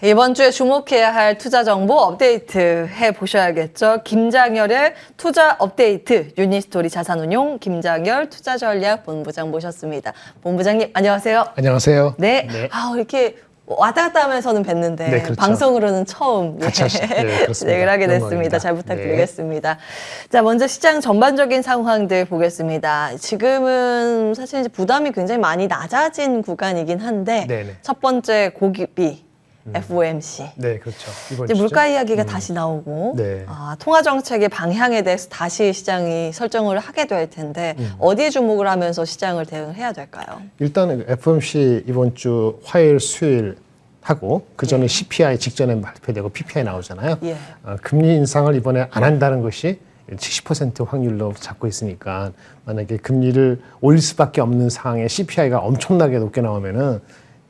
이번 주에 주목해야 할 투자 정보 업데이트 해보셔야겠죠. 김장열의 투자 업데이트, 유니스토리 자산운용 김장열 투자전략본부장 모셨습니다. 본부장님 안녕하세요. 안녕하세요. 네. 네. 이렇게 왔다 갔다 하면서는 뵀는데 네, 그렇죠. 방송으로는 처음 같이 그렇습니다. 진행을 하게 됐습니다. 영광입니다. 잘 부탁드리겠습니다. 네. 자, 먼저 시장 전반적인 상황들 보겠습니다. 지금은 사실 이제 부담이 굉장히 많이 낮아진 구간이긴 한데 네네. 첫 번째 고기비 FOMC. 네, 그렇죠. 이번 이제 주죠? 물가 이야기가 다시 나오고 네. 통화 정책의 방향에 대해서 다시 시장이 설정을 하게 될 텐데 어디에 주목을 하면서 시장을 대응해야 될까요? 일단 FOMC 이번 주 화요일, 수요일 하고 그 전에 CPI 직전에 발표되고 PPI 나오잖아요. 예. 금리 인상을 이번에 안 한다는 것이 70% 확률로 잡고 있으니까 만약에 금리를 올릴 수밖에 없는 상황에 CPI가 엄청나게 높게 나오면은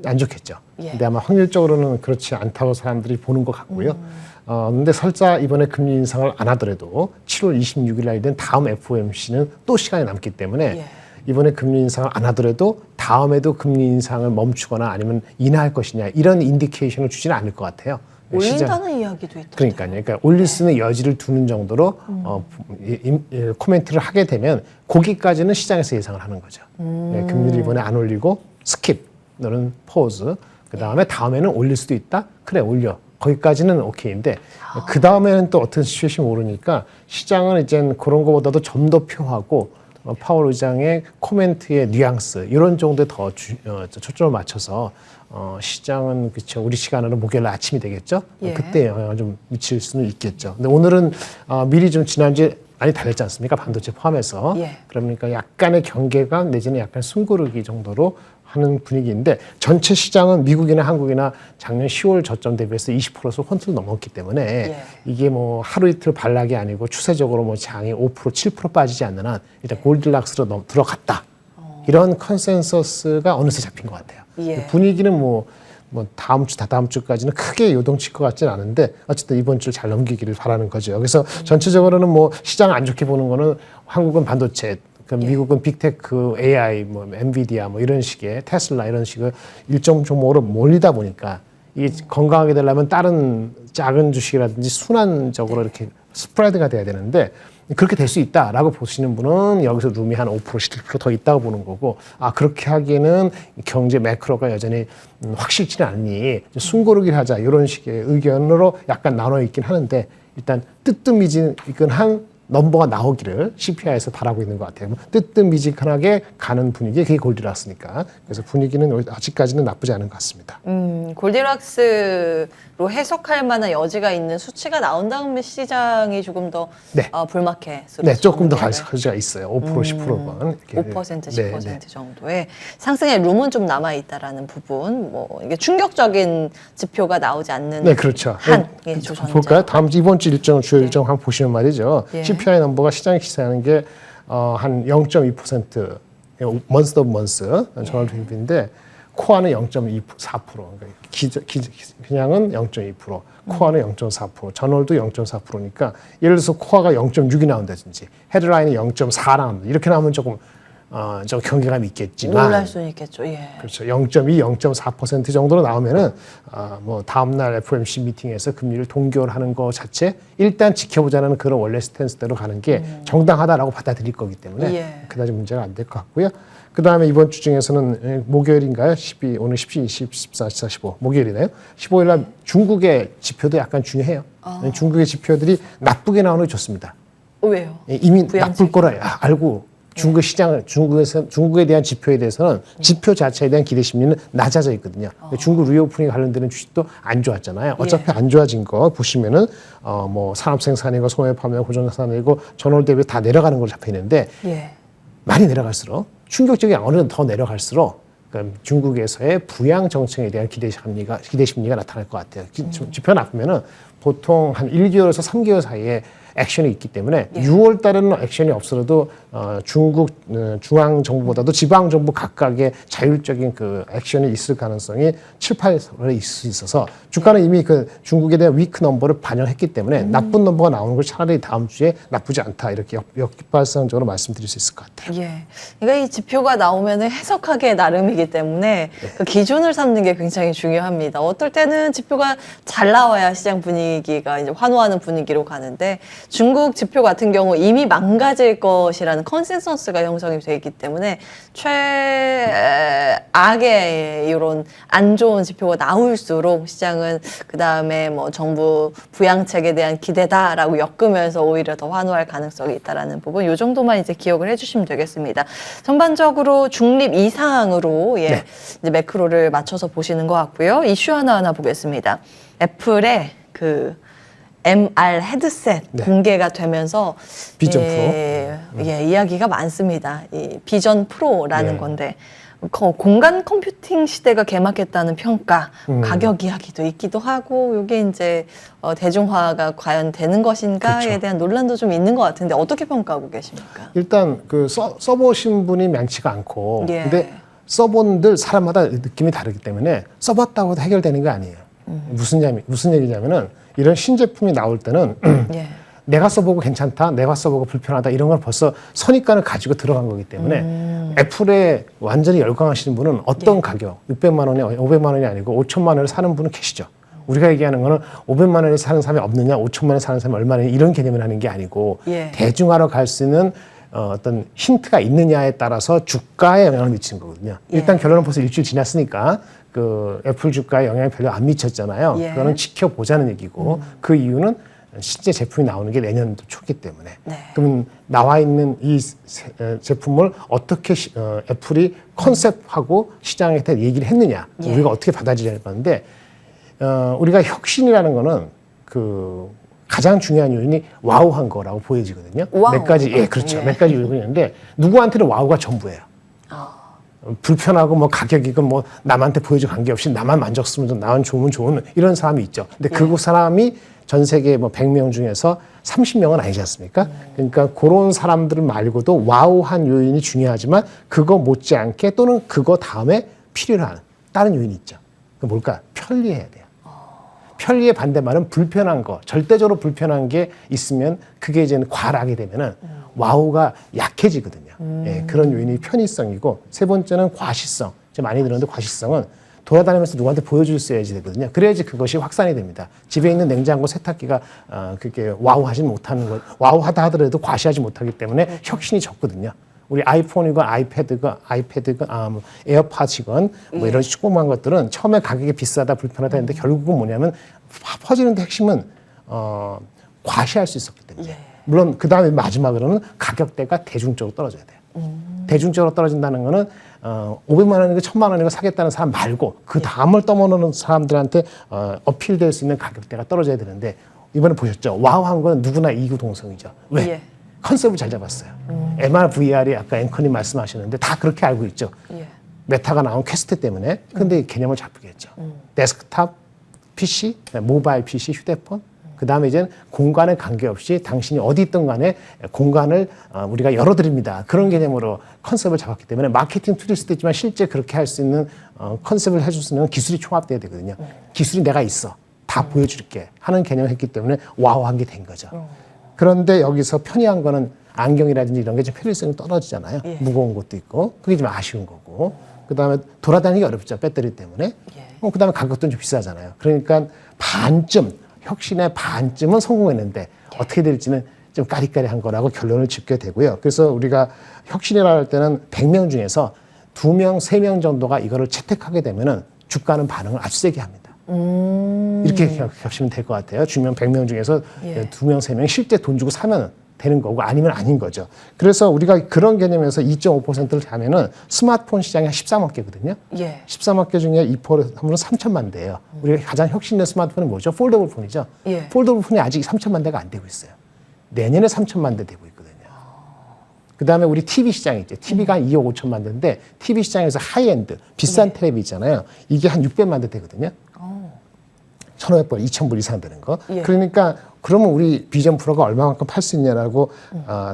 안 좋겠죠. 예. 근데 아마 확률적으로는 그렇지 않다고 사람들이 보는 것 같고요. 근데 설사 이번에 금리 인상을 안 하더라도 7월 26일 날 된 다음 FOMC는 또 시간이 남기 때문에 예. 이번에 금리 인상을 안 하더라도 다음에도 금리 인상을 멈추거나 아니면 인하할 것이냐 이런 인디케이션을 주지는 않을 것 같아요. 올린다는 이야기도 있던데. 그러니까요. 그러니까 올릴 수 있는 여지를 두는 정도로 코멘트를 하게 되면 거기까지는 시장에서 예상을 하는 거죠. 네, 금리를 이번에 안 올리고 스킵 너는 포즈. 그 다음에는 올릴 수도 있다. 그래 올려. 거기까지는 오케이인데 그 다음에는 또 어떤 시츄에이션이 모르니까 시장은 이제 그런 거보다도 좀 더 표하고 파월 의장의 코멘트의 뉘앙스 이런 정도에 더 초점을 맞춰서 시장은 그렇죠. 우리 시간으로 목요일 아침이 되겠죠. 예. 그때 영향을 좀 미칠 수는 있겠죠. 근데 오늘은 미리 좀 지난주에 많이 달렸지 않습니까? 반도체 포함해서. 예. 그러니까 약간의 경계감 내지는 약간 숨고르기 정도로 하는 분위기인데 전체 시장은 미국이나 한국이나 작년 10월 저점 대비해서 20%서 혼쭐 넘었기 때문에 예. 이게 뭐 하루 이틀 반락이 아니고 추세적으로 뭐 장이 5% 7% 빠지지 않는 한 일단 골드락스로 들어갔다. 이런 컨센서스가 어느새 잡힌 것 같아요. 예. 분위기는 뭐 다음 주, 다다음 주까지는 크게 요동칠 것 같지는 않은데 어쨌든 이번 주를 잘 넘기기를 바라는 거죠. 그래서 전체적으로는 뭐 시장 안 좋게 보는 거는 한국은 반도체, 미국은 빅테크, AI, 뭐 엔비디아 뭐 이런 식의 테슬라 이런 식의 일정 종목으로 몰리다 보니까 이게 건강하게 되려면 다른 작은 주식이라든지 순환적으로 이렇게 스프레드가 돼야 되는데 그렇게 될 수 있다라고 보시는 분은 여기서 룸이 한 5%, 17%더 있다고 보는 거고 그렇게 하기에는 경제 매크로가 여전히 확실치는 않으니 숨고르기를 하자 이런 식의 의견으로 약간 나눠 있긴 하는데 일단 뜨뜻미지근한 넘버가 나오기를 CPI에서 바라고 있는 것 같아요. 뜨뜻미지근하게 가는 분위기, 그게 골디락스니까. 그래서 분위기는 아직까지는 나쁘지 않은 것 같습니다. 골디락스로 해석할 만한 여지가 있는 수치가 나온 다음에 시장이 조금 더 네. 불마켓으로 네, 조금 더 갈 여지가 있어요. 5%, 10%만. 5%, 10% 네. 정도의 상승의 룸은 좀 남아 있다라는 부분, 뭐 이게 충격적인 지표가 나오지 않는 네, 그렇죠. 한의 조선자. 볼까요? 다음 주 이번 주 일정, 주요 일정 한번 보시면 말이죠. 예. CPI 넘버가 시장이 기사하는 게 한 0.2% 먼스 오브 먼스 전월 대비인데 코어는 0.4%, 그러니까 그냥은 0.2%, 코어는 0.4%, 전월도 0.4%니까 예를 들어서 코어가 0.6이 나온다든지 헤드라인이 0.4 나온다 이렇게 나오면 조금 좀 경계감이 있겠지만 놀랄 수는 있겠죠. 예. 그렇죠. 0.2, 0.4% 정도로 나오면은 뭐 다음 날 FOMC 미팅에서 금리를 동결하는 거 자체 일단 지켜보자는 그런 원래 스탠스대로 가는 게 정당하다라고 받아들일 거기 때문에 예. 그다지 문제가 안 될 것 같고요. 그다음에 이번 주 중에서는 목요일인가요? 오늘 10, 14, 14, 15 목요일이네요. 15일 날 중국의 지표도 약간 중요해요. 중국의 지표들이 나쁘게 나오는 게 좋습니다. 왜요? 이미 부양책. 나쁠 거라 알고 중국 시장을 중국에 대한 지표에 대해서는 지표 자체에 대한 기대 심리는 낮아져 있거든요. 중국 리오프닝 관련되는 주식도 안 좋았잖아요. 어차피 안 좋아진 거 보시면은 뭐 산업 생산이고 소매 판매, 고정 생산이고 전월 대비 다 내려가는 걸로 잡혀 있는데 예. 많이 내려갈수록 충격적인 어느 더 내려갈수록 중국에서의 부양 정책에 대한 기대 심리가 나타날 것 같아요. 지표 나쁘면은 보통 한 1개월에서 3개월 사이에 액션이 있기 때문에 예. 6월 달에는 액션이 없어도 중국 중앙 정부보다도 지방 정부 각각의 자율적인 그 액션이 있을 가능성이 7, 8월에 있을 수 있어서 주가는 이미 그 중국에 대한 위크 넘버를 반영했기 때문에 나쁜 넘버가 나오는 걸 차라리 다음 주에 나쁘지 않다 이렇게 역발상적으로 말씀드릴 수 있을 것 같아요. 예. 그러니까 이 지표가 나오면 해석하기에 나름이기 때문에 그 기준을 삼는 게 굉장히 중요합니다. 어떨 때는 지표가 잘 나와야 시장 분위기가 이제 환호하는 분위기로 가는데 중국 지표 같은 경우 이미 망가질 것이라는 컨센서스가 형성이 돼 있기 때문에 최악의 이런 안 좋은 지표가 나올수록 시장은 그 다음에 뭐 정부 부양책에 대한 기대다라고 엮으면서 오히려 더 환호할 가능성이 있다라는 부분 이 정도만 이제 기억을 해주시면 되겠습니다. 전반적으로 중립 이상으로 예, 네. 이제 매크로를 맞춰서 보시는 것 같고요. 이슈 하나하나 보겠습니다. 애플의 그 MR 헤드셋 네. 공개가 되면서 비전 예, 이야기가 많습니다. 이 비전 프로라는 네. 건데 공간 컴퓨팅 시대가 개막했다는 평가, 가격 이야기도 있기도 하고 이게 이제 대중화가 과연 되는 것인가에 그렇죠. 대한 논란도 좀 있는 것 같은데 어떻게 평가하고 계십니까? 일단 그 써보신 분이 많지가 않고 예. 근데 써본들 사람마다 느낌이 다르기 때문에 써봤다고 해도 해결되는 게 아니에요. 무슨 얘기냐면은 이런 신제품이 나올 때는 예. 내가 써보고 괜찮다, 내가 써보고 불편하다 이런 걸 벌써 선입관을 가지고 들어간 거기 때문에 애플에 완전히 열광하시는 분은 어떤 예. 가격, 600만 원이 500만 원이 아니고 5천만 원을 사는 분은 계시죠. 우리가 얘기하는 거는 500만 원에 사는 사람이 없느냐, 5천만 원에 사는 사람이 얼마냐 이런 개념을 하는 게 아니고 예. 대중화로 갈 수 있는 어떤 힌트가 있느냐에 따라서 주가에 영향을 미치는 거거든요. 예. 일단 결론은 벌써 일주일 지났으니까 그 애플 주가에 영향이 별로 안 미쳤잖아요. 예. 그거는 지켜보자는 얘기고 그 이유는 실제 제품이 나오는 게 내년도 초기 때문에. 네. 그럼 나와 있는 이 제품을 어떻게 애플이 컨셉하고 시장에 대해 얘기를 했느냐, 예. 우리가 어떻게 받아들여야 하는데 우리가 혁신이라는 거는 그 가장 중요한 요인이 와우한 거라고 보여지거든요. 와우. 몇 가지, 예, 그렇죠. 예. 몇 가지 요인이 있는데 누구한테는 와우가 전부예요. 불편하고 뭐 가격이건 뭐 남한테 보여줄 관계없이 나만 만족스러우면 나만 좋으면 좋은 이런 사람이 있죠. 근데 그 사람이 전 세계 뭐 100명 중에서 30명은 아니지 않습니까? 그러니까 그런 사람들 말고도 와우한 요인이 중요하지만 그거 못지않게 또는 그거 다음에 필요로 하는 다른 요인이 있죠. 그 뭘까? 편리해야 돼요. 편리의 반대말은 불편한 거, 절대적으로 불편한 게 있으면 그게 이제는 과락이 되면은 와우가 약해지거든요. 예, 그런 요인이 편의성이고 세 번째는 과시성. 이제 많이 들었는데 과시성은 돌아다니면서 누구한테 보여줄 수 있어야지 되거든요. 그래야지 그것이 확산이 됩니다. 집에 있는 냉장고, 세탁기가 그렇게 와우하지 못하는 것, 와우하다 하더라도 과시하지 못하기 때문에 혁신이 적거든요. 우리 아이폰이건 아이패드건 뭐 에어팟이건 뭐 이런 조그만 것들은 처음에 가격이 비싸다 불편하다 했는데 결국은 뭐냐면 퍼지는데 핵심은 과시할 수 있었기 때문에. 예. 물론 그 다음에 마지막으로는 가격대가 대중적으로 떨어져야 돼요. 대중적으로 떨어진다는 거는 500만 원이고 1000만 원이고 사겠다는 사람 말고 그 다음을 떠먹는 사람들한테 어필될 수 있는 가격대가 떨어져야 되는데 이번에 보셨죠? 와우한 건 누구나 이구동성이죠. 왜? 예. 컨셉을 잘 잡았어요. MR, VR이 아까 앵커님 말씀하셨는데 다 그렇게 알고 있죠. 예. 메타가 나온 퀘스트 때문에. 근데 개념을 잡겠죠. 데스크탑, PC, 모바일 PC, 휴대폰. 그 다음에 이제는 공간에 관계없이 당신이 어디 있든 간에 공간을 우리가 열어드립니다. 그런 개념으로 컨셉을 잡았기 때문에 마케팅 툴일 수도 있지만 실제 그렇게 할 수 있는 컨셉을 해줄 수 있는 기술이 총합돼야 되거든요. 기술이 내가 있어. 다 보여줄게 하는 개념을 했기 때문에 와우한 게 된 거죠. 그런데 여기서 편의한 거는 안경이라든지 이런 게 좀 편의성이 떨어지잖아요. 예. 무거운 것도 있고 그게 좀 아쉬운 거고 그다음에 돌아다니기 어렵죠. 배터리 때문에. 예. 그다음에 가격도 좀 비싸잖아요. 그러니까 반쯤 혁신의 반쯤은 성공했는데 어떻게 될지는 좀 까리까리한 거라고 결론을 짓게 되고요. 그래서 우리가 혁신이라 할 때는 100명 중에서 2명, 3명 정도가 이거를 채택하게 되면은 주가는 반응을 아주 세게 합니다. 이렇게 겹치면 될 것 같아요. 주면 100명 중에서 예. 2명, 3명 실제 돈 주고 사면 되는 거고 아니면 아닌 거죠. 그래서 우리가 그런 개념에서 2.5%를 하면은 스마트폰 시장이 한 13억 개거든요. 예. 13억 개 중에 2% 하면 3천만 대예요. 우리가 가장 혁신된 스마트폰이 뭐죠? 폴더블 폰이죠. 예. 폴더블 폰이 아직 3천만 대가 안 되고 있어요. 내년에 3천만 대 되고 있거든요. 그다음에 우리 TV 시장이 있죠. TV가 한 2억 5천만 대인데 TV 시장에서 하이엔드 비싼 텔레비 있잖아요. 이게 한 600만 대 되거든요. 1,500불, 2,000불 이상 되는 거. 예. 그러니까 그러면 우리 비전 프로가 얼마만큼 팔 수 있냐라고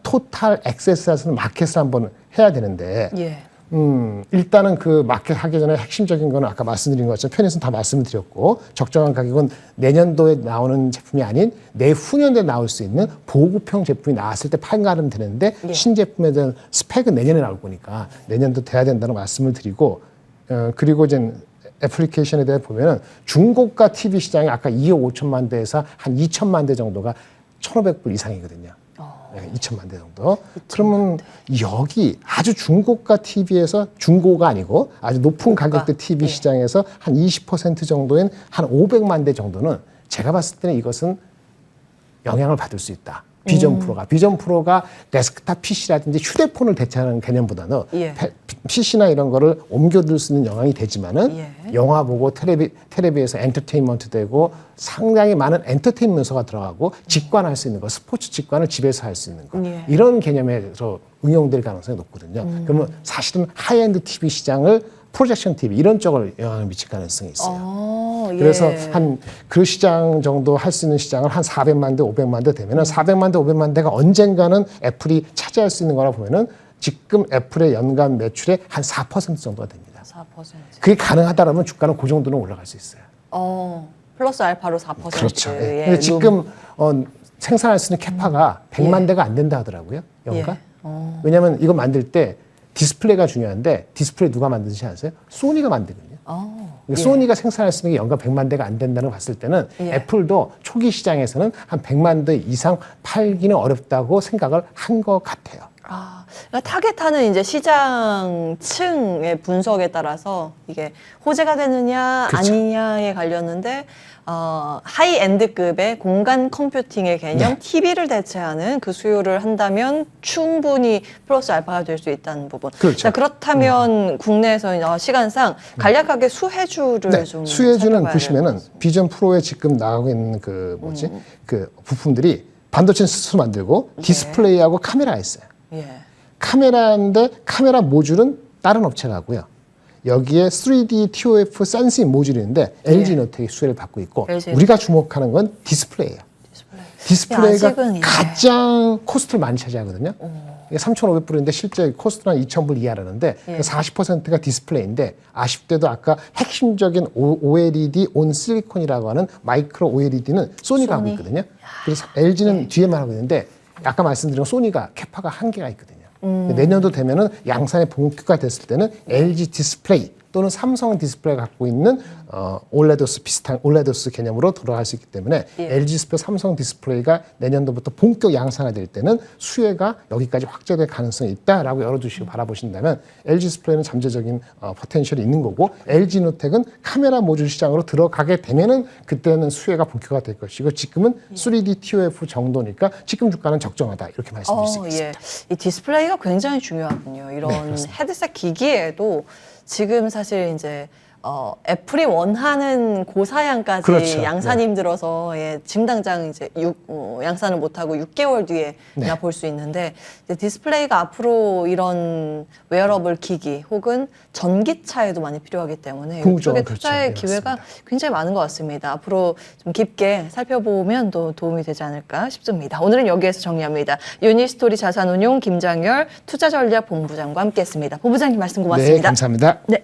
토탈 액세스에서는 마켓을 한번 해야 되는데 예. 일단은 그 마켓 하기 전에 핵심적인 거는 아까 말씀드린 것처럼 편의점 다 말씀을 드렸고 적정한 가격은 내년도에 나오는 제품이 아닌 내후년도에 나올 수 있는 보급형 제품이 나왔을 때 판가름 되는데 예. 신제품에 대한 스펙은 내년에 나올 거니까 내년도 돼야 된다는 말씀을 드리고 그리고 이제 애플리케이션에 대해 보면은 중고가 TV 시장이 아까 2억 5천만 대에서 한 2천만 대 정도가 1,500불 이상이거든요. 네, 2천만 대 정도. 그러면 여기 아주 중고가 TV에서 중고가 아니고 아주 높은 가격대 TV 시장에서 한 20% 정도인 한 500만 대 정도는 제가 봤을 때는 이것은 영향을 받을 수 있다. 비전 프로가 데스크탑 PC라든지 휴대폰을 대체하는 개념보다는 예. PC나 이런 거를 옮겨둘 수 있는 영향이 되지만은 예. 영화 보고 텔레비에서 엔터테인먼트 되고 상당히 많은 엔터테인먼트 요소가 들어가고 직관할 수 있는 거, 스포츠 직관을 집에서 할 수 있는 거 예. 이런 개념에서 응용될 가능성이 높거든요. 그러면 사실은 하이엔드 TV 시장을 프로젝션 TV 이런 쪽을 영향을 미칠 가능성이 있어요. 예. 그래서 한 그 시장 정도 할 수 있는 시장을 한 400만 대, 500만 대 되면은 400만 대, 500만 대가 언젠가는 애플이 차지할 수 있는 거라 보면은 지금 애플의 연간 매출의 한 4% 정도가 됩니다. 4%. 그게 가능하다라면 주가는 그 정도는 올라갈 수 있어요. 플러스 알파로 4%. 그렇죠. 예. 근데 지금 생산할 수 있는 캐파가 100만 대가 안 된다 하더라고요. 연간. 왜냐하면 이거 만들 때 디스플레이가 중요한데 디스플레이 누가 만드는지 아세요? 소니가 만들거든요. 그러니까 소니가 생산할 수 있는 게 연간 100만 대가 안 된다는 걸 봤을 때는 애플도 초기 시장에서는 한 100만 대 이상 팔기는 어렵다고 생각을 한 것 같아요. 그러니까 타겟하는 이제 시장층의 분석에 따라서 이게 호재가 되느냐 그렇죠. 아니냐에 갈렸는데 하이엔드급의 공간 컴퓨팅의 개념 네. TV를 대체하는 그 수요를 한다면 충분히 플러스 알파가 될 수 있다는 부분. 그렇죠. 자, 그렇다면 국내에서 시간상 간략하게 수혜주를 네, 좀 수혜주는 살펴봐야 보시면은 될 것 비전 프로에 지금 나가고 있는 그 뭐지 그 부품들이 반도체 스스로 만들고 디스플레이하고 카메라가 있어요. 예. 카메라인데 카메라 모듈은 다른 업체가 하고요. 여기에 3D TOF 센싱 모듈이 있는데 LG 이노텍이 수혜를 받고 있고 LG 우리가 주목하는 건 디스플레이예요. 디스플레이가 아직은 가장 코스트를 많이 차지하거든요. 이게 3,500불인데 실제 코스트는 2,000불 이하라는데 40%가 디스플레이인데 아쉽게도 아까 핵심적인 OLED 온 실리콘이라고 하는 마이크로 OLED는 소니가 하고 있거든요. 그래서 LG는 뒤에만 하고 있는데 아까 말씀드린 소니가 캐파가 한계가 있거든요. 내년도 되면은 양산의 본격화 됐을 때는 LG 디스플레이 또는 삼성 디스플레이가 갖고 있는 올레도스 비슷한 올레도스 개념으로 돌아갈 수 있기 때문에 LG 디스플레이, 삼성 디스플레이가 내년도부터 본격 양산화될 때는 수혜가 여기까지 확대될 가능성이 있다라고 열어두시고 바라보신다면 LG 디스플레이는 잠재적인 포텐셜이 있는 거고 LG 노텍은 카메라 모듈 시장으로 들어가게 되면은 그때는 수혜가 본격화 될 것이고 지금은 3D TOF 정도니까 지금 주가는 적정하다 이렇게 말씀드릴 수 있습니다. 예. 이 디스플레이가 굉장히 중요하군요. 이런 헤드셋 기기에도 지금 사실 이제 애플이 원하는 고사양까지 그렇죠. 양산이 힘들어서 지금 당장 이제 양산을 못하고 6개월 뒤에 볼 수 있는데 이제 디스플레이가 앞으로 이런 웨어러블 기기 혹은 전기차에도 많이 필요하기 때문에 이쪽에 투자의 기회가 굉장히 많은 것 같습니다. 앞으로 좀 깊게 살펴보면 또 도움이 되지 않을까 싶습니다. 오늘은 여기에서 정리합니다. 유니스토리 자산운용 김장열 투자전략본부장과 함께했습니다. 본부장님 말씀 고맙습니다. 네, 감사합니다. 네.